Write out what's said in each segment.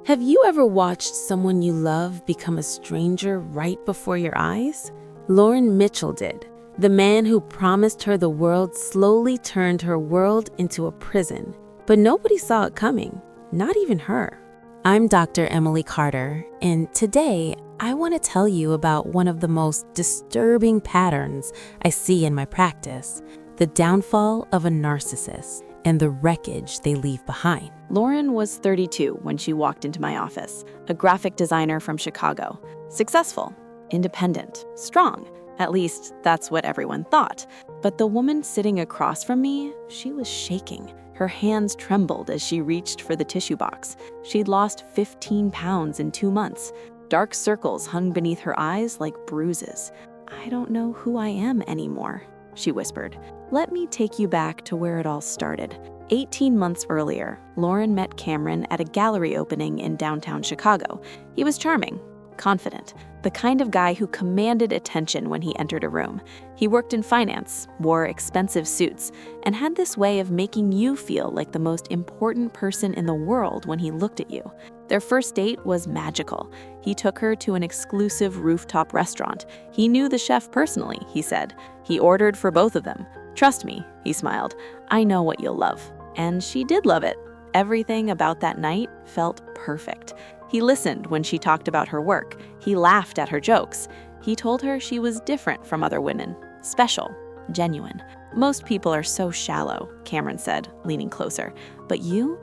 Have you ever watched someone you love become a stranger right before your eyes? Lauren Mitchell did. The man who promised her the world slowly turned her world into a prison. But nobody saw it coming, not even her. I'm Dr. Emily Carter, and today I want to tell you about one of the most disturbing patterns I see in my practice, the downfall of a narcissist and the wreckage they leave behind. Lauren was 32 when she walked into my office, a graphic designer from Chicago. Successful, independent, strong. At least that's what everyone thought. But the woman sitting across from me, she was shaking. Her hands trembled as she reached for the tissue box. She'd lost 15 pounds in 2 months. Dark circles hung beneath her eyes like bruises. "I don't know who I am anymore," she whispered. "Let me take you back to where it all started." 18 months earlier, Lauren met Cameron at a gallery opening in downtown Chicago. He was charming, confident, the kind of guy who commanded attention when he entered a room. He worked in finance, wore expensive suits, and had this way of making you feel like the most important person in the world when he looked at you. Their first date was magical. He took her to an exclusive rooftop restaurant. He knew the chef personally, he said. He ordered for both of them. "Trust me," he smiled. "I know what you'll love." And she did love it. Everything about that night felt perfect. He listened when she talked about her work. He laughed at her jokes. He told her she was different from other women, special, genuine. "Most people are so shallow," Cameron said, leaning closer. "But you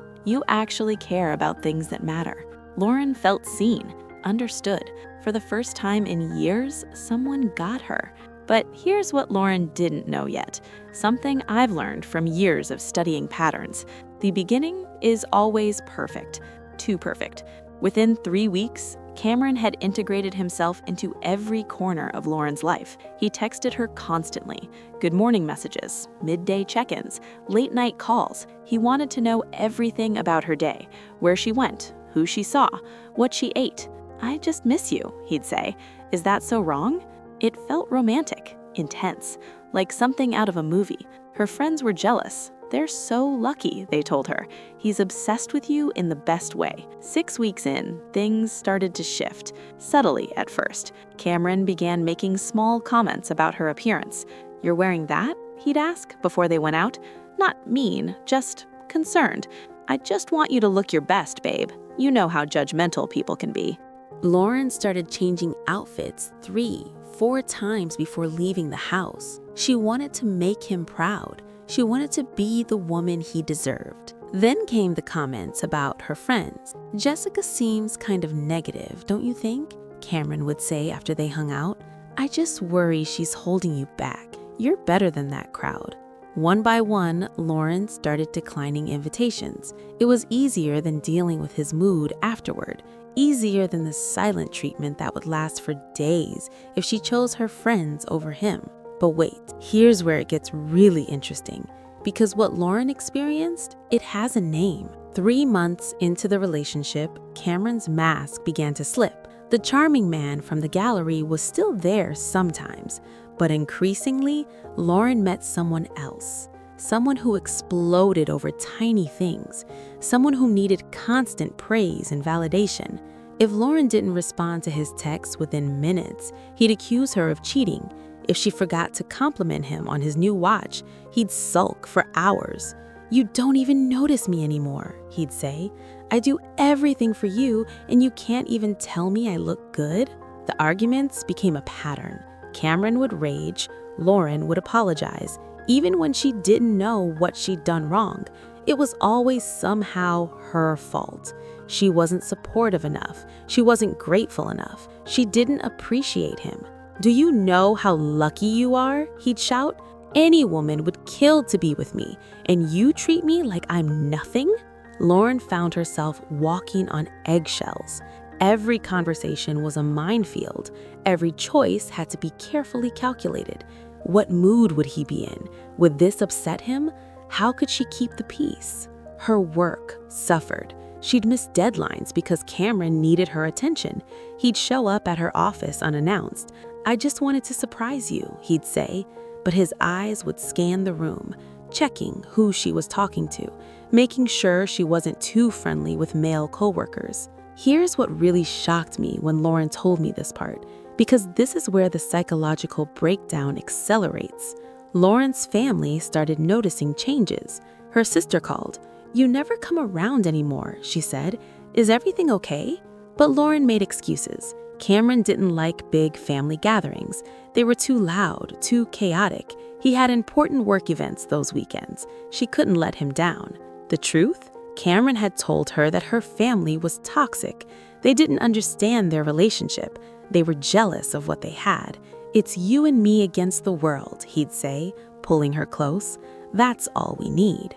actually care about things that matter." Lauren felt seen, understood. For the first time in years, someone got her. But here's what Lauren didn't know yet, something I've learned from years of studying patterns. The beginning is always perfect, too perfect. Within 3 weeks, Cameron had integrated himself into every corner of Lauren's life. He texted her constantly, good morning messages, midday check-ins, late night calls. He wanted to know everything about her day, where she went, who she saw, what she ate. "I just miss you," he'd say. "Is that so wrong?" It felt romantic, intense, like something out of a movie. Her friends were jealous. "They're so lucky," they told her. "He's obsessed with you in the best way." 6 weeks in, things started to shift, subtly at first. Cameron began making small comments about her appearance. "You're wearing that?" he'd ask before they went out. Not mean, just concerned. "I just want you to look your best, babe. You know how judgmental people can be." Lauren started changing outfits 3-4 times before leaving the house. She wanted to make him proud. She wanted to be the woman he deserved. Then came the comments about her friends. "Jessica seems kind of negative, don't you think?" Cameron would say after they hung out. "I just worry she's holding you back. You're better than that crowd." One by one, Lauren started declining invitations. It was easier than dealing with his mood afterward. Easier than the silent treatment that would last for days if she chose her friends over him. But wait, here's where it gets really interesting. Because what Lauren experienced, it has a name. 3 months into the relationship, Cameron's mask began to slip. The charming man from the gallery was still there sometimes, but increasingly, Lauren met someone else. Someone who exploded over tiny things. Someone who needed constant praise and validation. If Lauren didn't respond to his texts within minutes, he'd accuse her of cheating. If she forgot to compliment him on his new watch, he'd sulk for hours. "You don't even notice me anymore," he'd say. "I do everything for you, and you can't even tell me I look good?" The arguments became a pattern. Cameron would rage, Lauren would apologize. Even when she didn't know what she'd done wrong, it was always somehow her fault. She wasn't supportive enough. She wasn't grateful enough. She didn't appreciate him. "Do you know how lucky you are?" he'd shout. "Any woman would kill to be with me, and you treat me like I'm nothing?" Lauren found herself walking on eggshells. Every conversation was a minefield. Every choice had to be carefully calculated. What mood would he be in? Would this upset him? How could she keep the peace? Her work suffered. She'd miss deadlines because Cameron needed her attention. He'd show up at her office unannounced. "I just wanted to surprise you," he'd say. But his eyes would scan the room, checking who she was talking to, making sure she wasn't too friendly with male coworkers. Here's what really shocked me when Lauren told me this part, because this is where the psychological breakdown accelerates. Lauren's family started noticing changes. Her sister called. "You never come around anymore," she said. "Is everything okay?" But Lauren made excuses. Cameron didn't like big family gatherings. They were too loud, too chaotic. He had important work events those weekends. She couldn't let him down. The truth? Cameron had told her that her family was toxic. They didn't understand their relationship. They were jealous of what they had. "It's you and me against the world," he'd say, pulling her close. "That's all we need."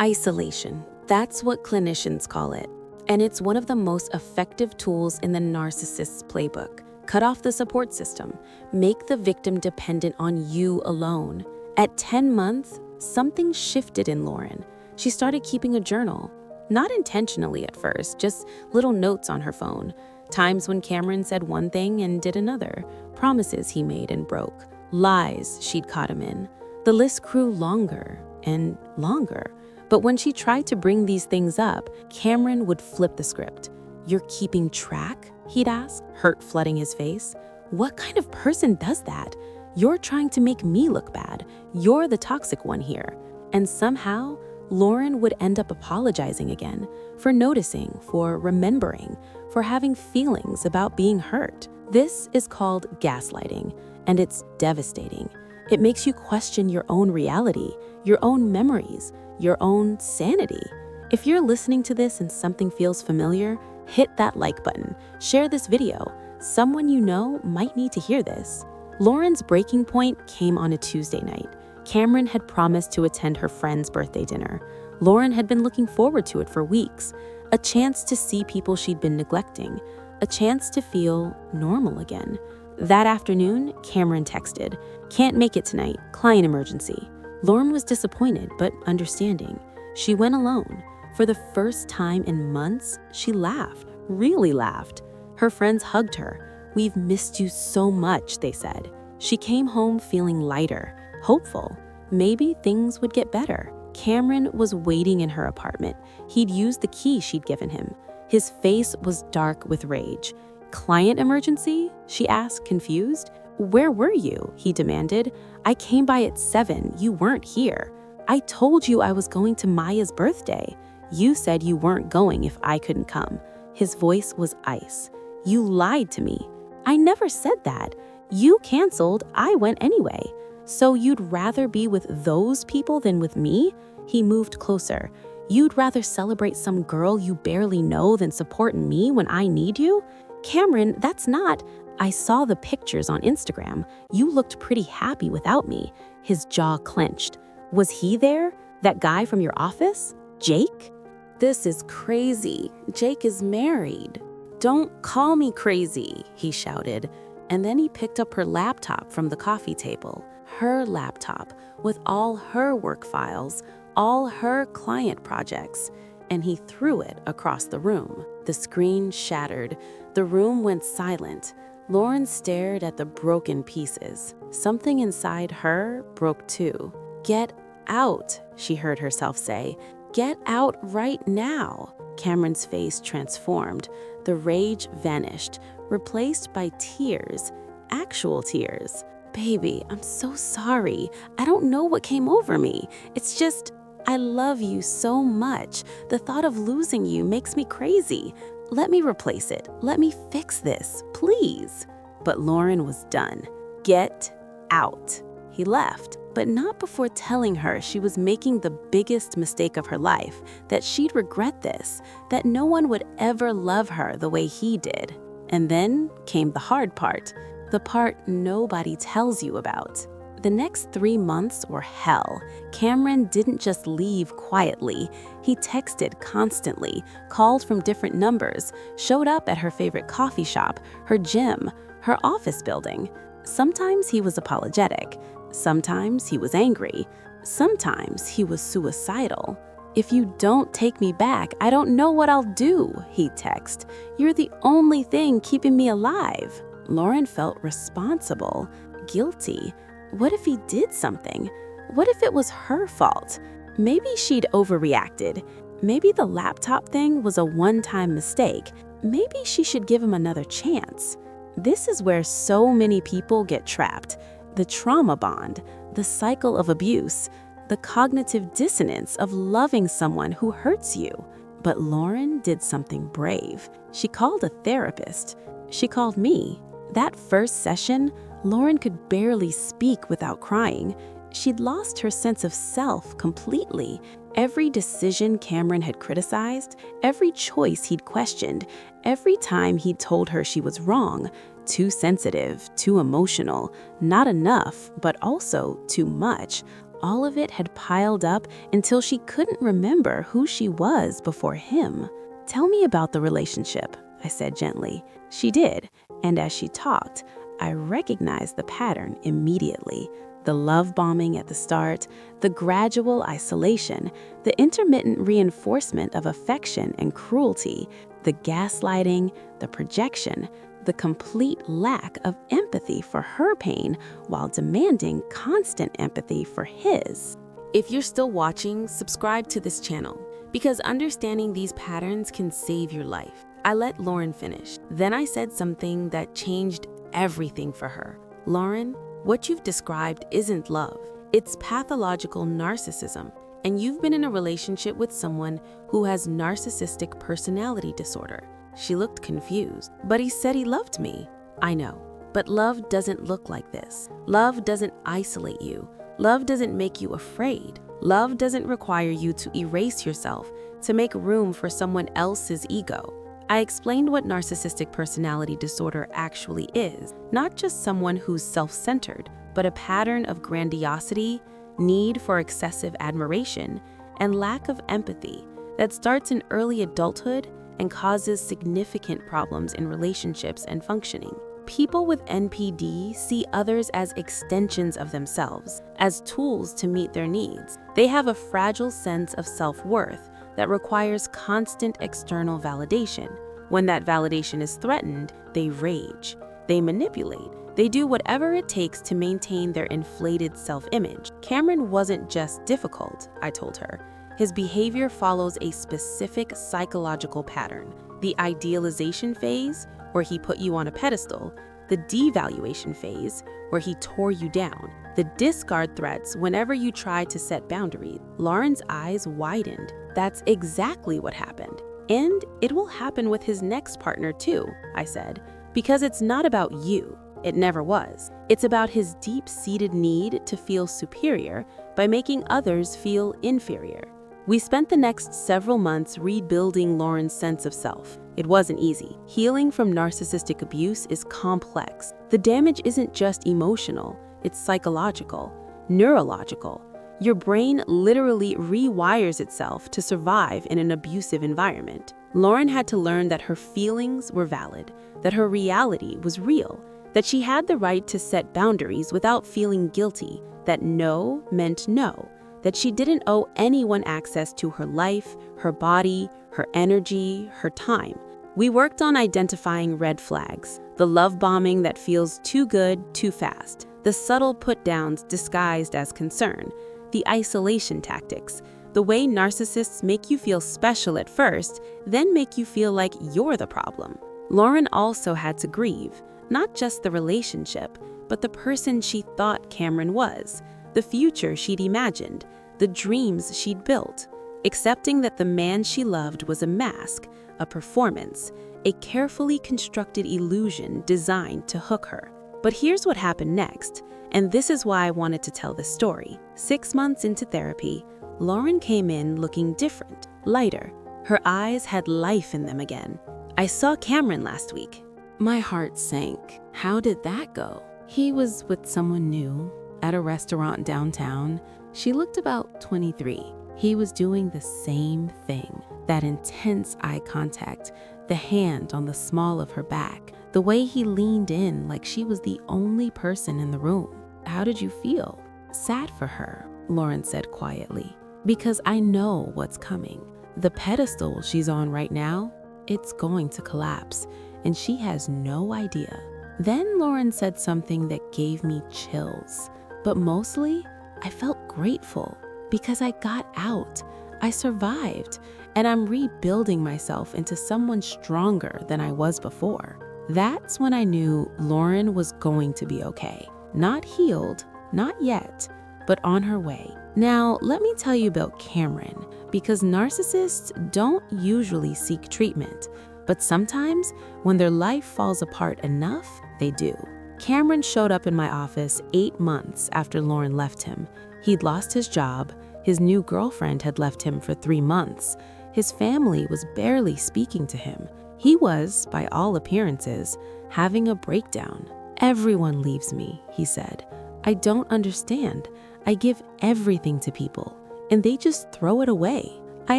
Isolation. That's what clinicians call it. And it's one of the most effective tools in the narcissist's playbook. Cut off the support system. Make the victim dependent on you alone. At 10 months, something shifted in Lauren. She started keeping a journal. Not intentionally at first, just little notes on her phone. Times when Cameron said one thing and did another. Promises he made and broke. Lies she'd caught him in. The list grew longer and longer. But when she tried to bring these things up, Cameron would flip the script. "You're keeping track?" he'd ask, hurt flooding his face. "What kind of person does that? You're trying to make me look bad. You're the toxic one here." And somehow, Lauren would end up apologizing again for noticing, for remembering, for having feelings about being hurt. This is called gaslighting, and it's devastating. It makes you question your own reality, your own memories, your own sanity. If you're listening to this and something feels familiar, hit that like button. Share this video. Someone you know might need to hear this. Lauren's breaking point came on a Tuesday night. Cameron had promised to attend her friend's birthday dinner. Lauren had been looking forward to it for weeks. A chance to see people she'd been neglecting. A chance to feel normal again. That afternoon, Cameron texted, "Can't make it tonight, client emergency." Lauren was disappointed, but understanding. She went alone. For the first time in months, she laughed, really laughed. Her friends hugged her. "We've missed you so much," they said. She came home feeling lighter, hopeful. Maybe things would get better. Cameron was waiting in her apartment. He'd used the key she'd given him. His face was dark with rage. "Client emergency?" she asked, confused. "Where were you?" he demanded. "I came by at 7. You weren't here. I told you I was going to Maya's birthday. You said you weren't going if I couldn't come." His voice was ice. "You lied to me." "I never said that. You canceled. I went anyway. So you'd rather be with those people than with me?" He moved closer. "You'd rather celebrate some girl you barely know than support me when I need you?" "Cameron, that's not—" "I saw the pictures on Instagram. You looked pretty happy without me." His jaw clenched. "Was he there? That guy from your office? Jake?" "This is crazy. Jake is married." "Don't call me crazy," he shouted. And then he picked up her laptop from the coffee table. Her laptop, with all her work files, all her client projects. And he threw it across the room. The screen shattered. The room went silent. Lauren stared at the broken pieces. Something inside her broke too. "Get out," she heard herself say. "Get out right now." Cameron's face transformed. The rage vanished, replaced by tears, actual tears. "Baby, I'm so sorry. I don't know what came over me. It's just, I love you so much. The thought of losing you makes me crazy. Let me replace it. Let me fix this, please." But Lauren was done. "Get out." He left, but not before telling her she was making the biggest mistake of her life, that she'd regret this, that no one would ever love her the way he did. And then came the hard part, the part nobody tells you about. The next 3 months were hell. Cameron didn't just leave quietly. He texted constantly, called from different numbers, showed up at her favorite coffee shop, her gym, her office building. Sometimes he was apologetic. Sometimes he was angry. Sometimes he was suicidal. "If you don't take me back, I don't know what I'll do," he'd text. "You're the only thing keeping me alive." Lauren felt responsible, guilty. What if he did something? What if it was her fault? Maybe she'd overreacted. Maybe the laptop thing was a one-time mistake. maybe she should give him another chance. This is where so many people get trapped. The trauma bond, the cycle of abuse, the cognitive dissonance of loving someone who hurts you. But Lauren did something brave. She called a therapist. She called me. That first session, Lauren could barely speak without crying. She'd lost her sense of self completely. Every decision Cameron had criticized, every choice he'd questioned, every time he'd told her she was wrong, too sensitive, too emotional, not enough, but also too much, all of it had piled up until she couldn't remember who she was before him. "Tell me about the relationship," I said gently. She did, and as she talked, I recognized the pattern immediately. The love bombing at the start, the gradual isolation, the intermittent reinforcement of affection and cruelty, the gaslighting, the projection, the complete lack of empathy for her pain while demanding constant empathy for his. If you're still watching, subscribe to this channel, because understanding these patterns can save your life. I let Lauren finish. Then I said something that changed everything for her. "Lauren, what you've described isn't love. It's pathological narcissism, and you've been in a relationship with someone who has narcissistic personality disorder." She looked confused. "But he said he loved me." "I know, but love doesn't look like this. Love doesn't isolate you. Love doesn't make you afraid. Love doesn't require you to erase yourself to make room for someone else's ego." I explained what narcissistic personality disorder actually is, not just someone who's self-centered, but a pattern of grandiosity, need for excessive admiration, and lack of empathy that starts in early adulthood and causes significant problems in relationships and functioning. People with NPD see others as extensions of themselves, as tools to meet their needs. They have a fragile sense of self-worth that requires constant external validation. When that validation is threatened, they rage, they manipulate, they do whatever it takes to maintain their inflated self-image. Cameron wasn't just difficult, I told her. His behavior follows a specific psychological pattern: the idealization phase, where he put you on a pedestal; the devaluation phase, where he tore you down; the discard threats whenever you tried to set boundaries. Lauren's eyes widened. That's exactly what happened. And it will happen with his next partner too, I said, because it's not about you. It never was. It's about his deep-seated need to feel superior by making others feel inferior. We spent the next several months rebuilding Lauren's sense of self. It wasn't easy. Healing from narcissistic abuse is complex. The damage isn't just emotional, it's psychological, neurological. Your brain literally rewires itself to survive in an abusive environment. Lauren had to learn that her feelings were valid, that her reality was real, that she had the right to set boundaries without feeling guilty, that no meant no, that she didn't owe anyone access to her life, her body, her energy, her time. We worked on identifying red flags, the love bombing that feels too good too fast, the subtle put-downs disguised as concern, the isolation tactics, the way narcissists make you feel special at first, then make you feel like you're the problem. Lauren also had to grieve, not just the relationship, but the person she thought Cameron was, the future she'd imagined, the dreams she'd built, accepting that the man she loved was a mask, a performance, a carefully constructed illusion designed to hook her. But here's what happened next, and this is why I wanted to tell this story. 6 months into therapy, Lauren came in looking different, lighter. Her eyes had life in them again. "I saw Cameron last week." My heart sank. How did that go? He was with someone new at a restaurant downtown. She looked about 23. He was doing the same thing, that intense eye contact, the hand on the small of her back, the way he leaned in like she was the only person in the room. "How did you feel?" "Sad for her," Lauren said quietly, "because I know what's coming. The pedestal she's on right now, it's going to collapse, and she has no idea." Then Lauren said something that gave me chills, but mostly I felt grateful because I got out. I survived, and I'm rebuilding myself into someone stronger than I was before. That's when I knew Lauren was going to be okay. Not healed, not yet, but on her way. Now, let me tell you about Cameron, because narcissists don't usually seek treatment, but sometimes when their life falls apart enough, they do. Cameron showed up in my office 8 months after Lauren left him. He'd lost his job, his new girlfriend had left him for 3 months, his family was barely speaking to him. He was, by all appearances, having a breakdown. "Everyone leaves me," he said. "I don't understand. I give everything to people, and they just throw it away." I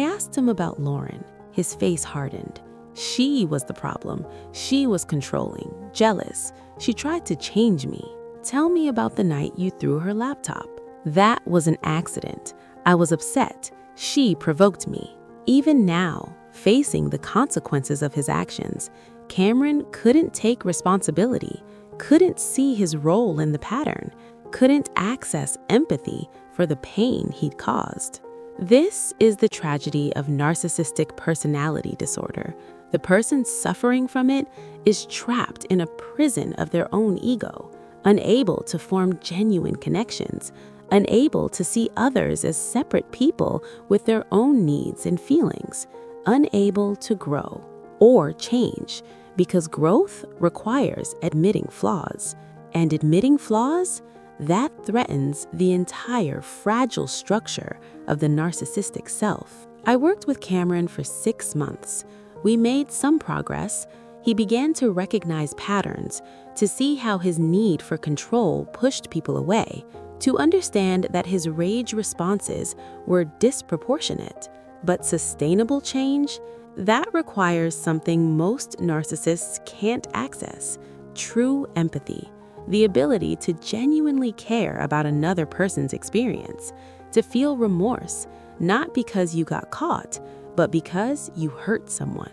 asked him about Lauren. His face hardened. She was the problem. She was controlling, jealous. She tried to change me. "Tell me about the night you threw her laptop." "That was an accident. I was upset. She provoked me." Even now, facing the consequences of his actions, Cameron couldn't take responsibility, couldn't see his role in the pattern, couldn't access empathy for the pain he'd caused. This is the tragedy of narcissistic personality disorder. The person suffering from it is trapped in a prison of their own ego, unable to form genuine connections, unable to see others as separate people with their own needs and feelings, unable to grow or change, because growth requires admitting flaws, and admitting flaws, that threatens the entire fragile structure of the narcissistic self. I worked with Cameron for 6 months. We made some progress. He began to recognize patterns, to see how his need for control pushed people away, to understand that his rage responses were disproportionate. But sustainable change, that requires something most narcissists can't access: true empathy, the ability to genuinely care about another person's experience, to feel remorse, not because you got caught, but because you hurt someone.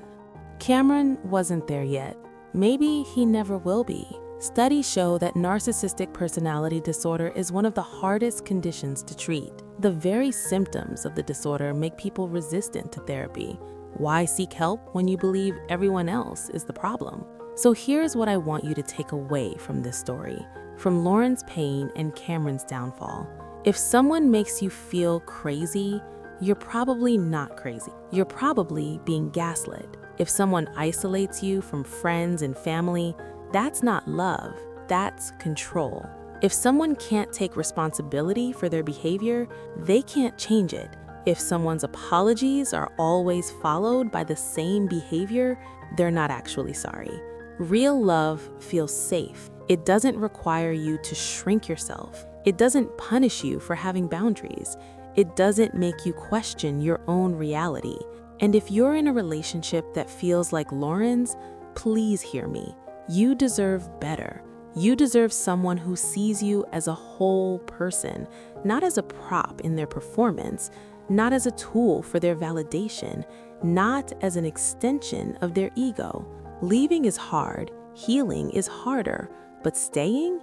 Cameron wasn't there yet. Maybe he never will be. Studies show that narcissistic personality disorder is one of the hardest conditions to treat. The very symptoms of the disorder make people resistant to therapy. Why seek help when you believe everyone else is the problem? So here's what I want you to take away from this story, from Lauren's pain and Cameron's downfall. If someone makes you feel crazy, you're probably not crazy. You're probably being gaslit. If someone isolates you from friends and family, that's not love, that's control. If someone can't take responsibility for their behavior, they can't change it. If someone's apologies are always followed by the same behavior, they're not actually sorry. Real love feels safe. It doesn't require you to shrink yourself. It doesn't punish you for having boundaries. It doesn't make you question your own reality. And if you're in a relationship that feels like Lauren's, please hear me. You deserve better. You deserve someone who sees you as a whole person, not as a prop in their performance, not as a tool for their validation, not as an extension of their ego. Leaving is hard, healing is harder, but staying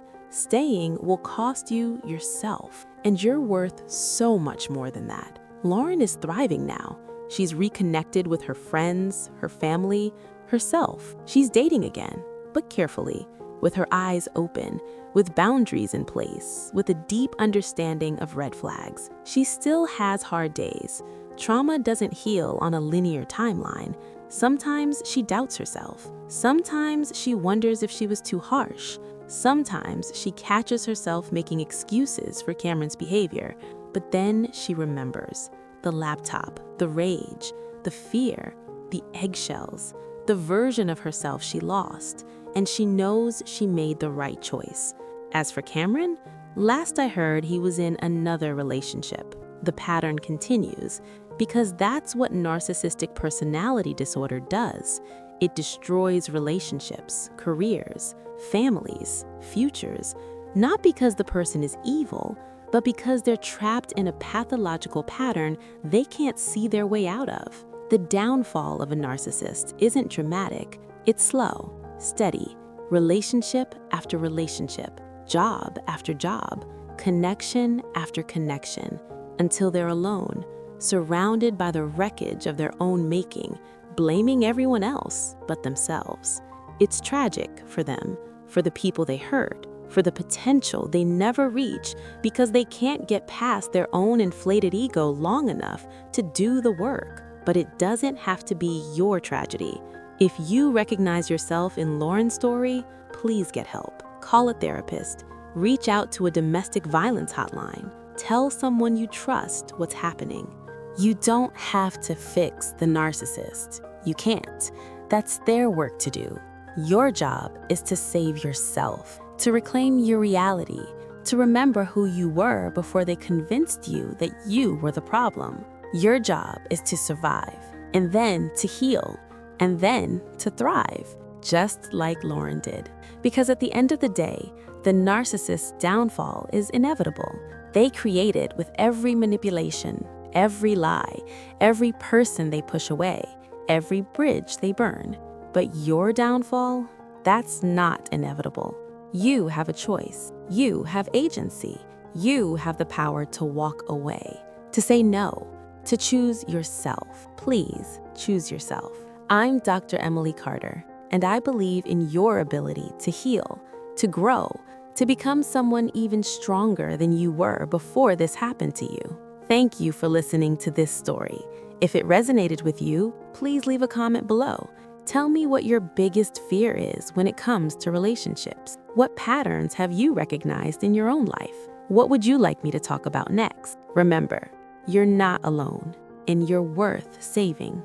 will cost you yourself, and you're worth so much more than that. Lauren is thriving now. She's reconnected with her friends, her family, herself. She's dating again, but carefully, with her eyes open, with boundaries in place, with a deep understanding of red flags. She still has hard days. Trauma doesn't heal on a linear timeline. Sometimes she doubts herself. Sometimes she wonders if she was too harsh. Sometimes she catches herself making excuses for Cameron's behavior. But then she remembers the laptop, the rage, the fear, the eggshells, the version of herself she lost, and she knows she made the right choice. As for Cameron, last I heard he was in another relationship. The pattern continues, because that's what narcissistic personality disorder does. It destroys relationships, careers, families, futures, not because the person is evil, but because they're trapped in a pathological pattern they can't see their way out of. The downfall of a narcissist isn't dramatic, it's slow, steady, relationship after relationship, job after job, connection after connection, until they're alone, surrounded by the wreckage of their own making, blaming everyone else but themselves. It's tragic for them, for the people they hurt, for the potential they never reach because they can't get past their own inflated ego long enough to do the work. But it doesn't have to be your tragedy. If you recognize yourself in Lauren's story, please get help. Call a therapist. Reach out to a domestic violence hotline. Tell someone you trust what's happening. You don't have to fix the narcissist. You can't. That's their work to do. Your job is to save yourself, to reclaim your reality, to remember who you were before they convinced you that you were the problem. Your job is to survive, and then to heal, and then to thrive, just like Lauren did. Because at the end of the day, the narcissist's downfall is inevitable. They create it with every manipulation, every lie, every person they push away, every bridge they burn. But your downfall, that's not inevitable. You have a choice. You have agency. You have the power to walk away, to say no, to choose yourself. Please choose yourself. I'm Dr. Emily Carter, and I believe in your ability to heal, to grow, to become someone even stronger than you were before this happened to you. Thank you for listening to this story. If it resonated with you, please leave a comment below. Tell me what your biggest fear is when it comes to relationships. What patterns have you recognized in your own life? What would you like me to talk about next? Remember, you're not alone, and you're worth saving.